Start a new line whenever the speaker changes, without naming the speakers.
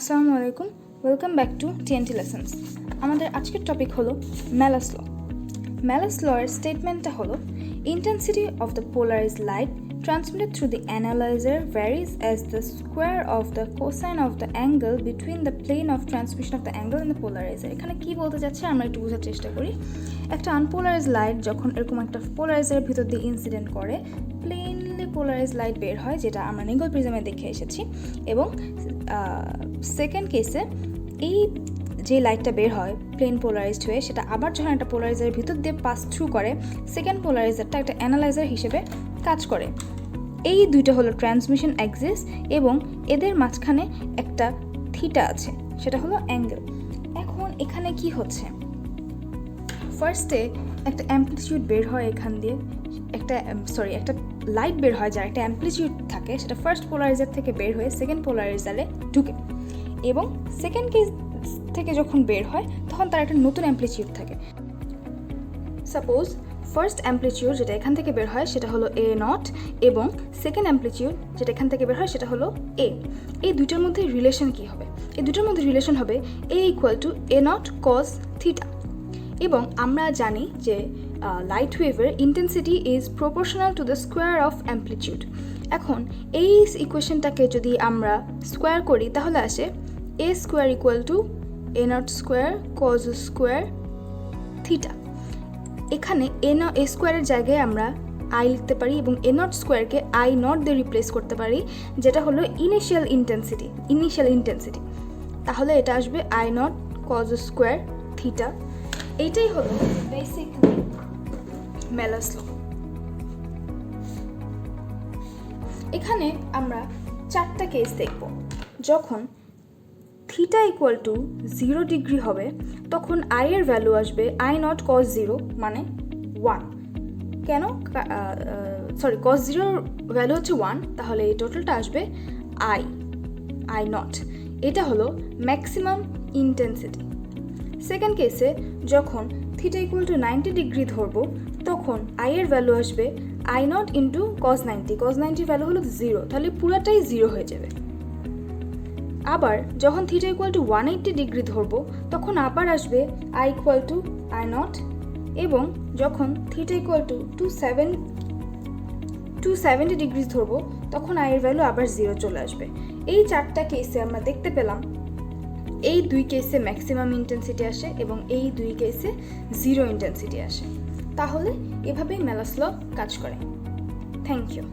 আসসালামু আলাইকুম, welcome back to TNT-Lessons। আমাদের আজকের টপিক হলো Malus Law। Malus Law এর স্টেটমেন্টটা হলো intensity of the polarized light transmitted through the analyzer varies as the square of the cosine of the angle between the plane of transmission of the angle and the polarizer। এখানে কি বলতে যাচ্ছে আমরা একটু বোঝার চেষ্টা করি। একটা আনপোলারাইজড লাইট যখন এরকম একটা পোলারাইজারের ভিতর দিয়ে ইনসিডেন্ট করে প্লেনলি পোলারাইজড লাইট বের হয়, যেটা আমরা নিগল প্রিজমে দেখে এসেছি। এবং সেকেন্ড কেসে এই যে লাইটটা বের হয় প্লেন পোলারাইজড হয়ে, সেটা আবার যখন একটা পোলারাইজারের ভিতর দিয়ে পাস থ্রু করে, সেকেন্ড পোলারাইজারটা একটা অ্যানালাইজার হিসেবে কাজ করে। এই দুইটা হলো ট্রান্সমিশন অ্যাক্সিস এবং এদের মাঝখানে একটা থিটা আছে, সেটা হলো অ্যাঙ্গেল। এখন এখানে কি হচ্ছে, ফার্স্টে একটা অ্যাম্পলিটিউড বের হয় এখান দিয়ে, একটা লাইট বের হয় যার একটা অ্যাম্পলিটিউড থাকে, সেটা ফার্স্ট পোলারাইজার থেকে বের হয়ে সেকেন্ড পোলারাইজারে ঢুকে, এবং সেকেন্ড কেস থেকে যখন বের হয় তখন তার একটা নতুন অ্যাম্পলিটিউড থাকে। সাপোজ ফার্স্ট অ্যাম্পলিটিউড যেটা এখান থেকে বের হয় সেটা হলো A0 এবং সেকেন্ড অ্যাম্পলিটিউড যেটা এখান থেকে বের হয় সেটা হলো A। এই দুইটার মধ্যে রিলেশন কি হবে? এই দুইটার মধ্যে রিলেশন হবে A = A0 cos থিটা। এবং আমরা জানি যে লাইট ওয়েভের intensity is proportional to the square of amplitude. এখন এই ইকুয়েশনটাকে যদি আমরা স্কোয়ার করি তাহলে আসে A² = A0 square cos square theta. এখানে A স্কোয়ারের জায়গায় আমরা আই লিখতে পারি এবং A0 স্কোয়ারকে I0 দিয়ে রিপ্লেস করতে পারি, যেটা হলো ইনিশিয়াল ইন্টেন্সিটি। তাহলে এটা আসবে I0 cos স্কোয়ার থিটা। এইটাই হলো বেসিকলি Malus Law। এখানে আমরা 4টা কেস দেখব। যখন থিটা = 0 ডিগ্রি হবে তখন আই এর ভ্যালু আসবে I0 cos 0 মানে 1। কেন? cos 0 ভ্যালু হচ্ছে 1, তাহলে এই টোটালটা আসবে I0। এটা হলো ম্যাক্সিমাম ইন্টেন্সিটি। সেকেন্ড কেসে যখন থিটা = 90 ডিগ্রি ধরবো তখন আই এর ভ্যালু আসবে I0 × cos 90। cos 90 ভ্যালু হলো 0, তাহলে পুরাটাই 0 হয়ে যাবে। আবার যখন থিটা = 180 ডিগ্রি ধরবো তখন আবার আসবে I = I0, এবং যখন থিটা = 270 ডিগ্রি ধরবো তখন আই এর ভ্যালু আবার 0 চলে আসবে। এই 4টা কেসে আমরা দেখতে পেলাম এই 2 কেসে ম্যাক্সিমাম ইন্টেন্সিটি আসে এবং এই 2 কেসে 0 ইন্টেন্সিটি আসে। তাহলে এভাবেই Malus Law কাজ করে। Thank you.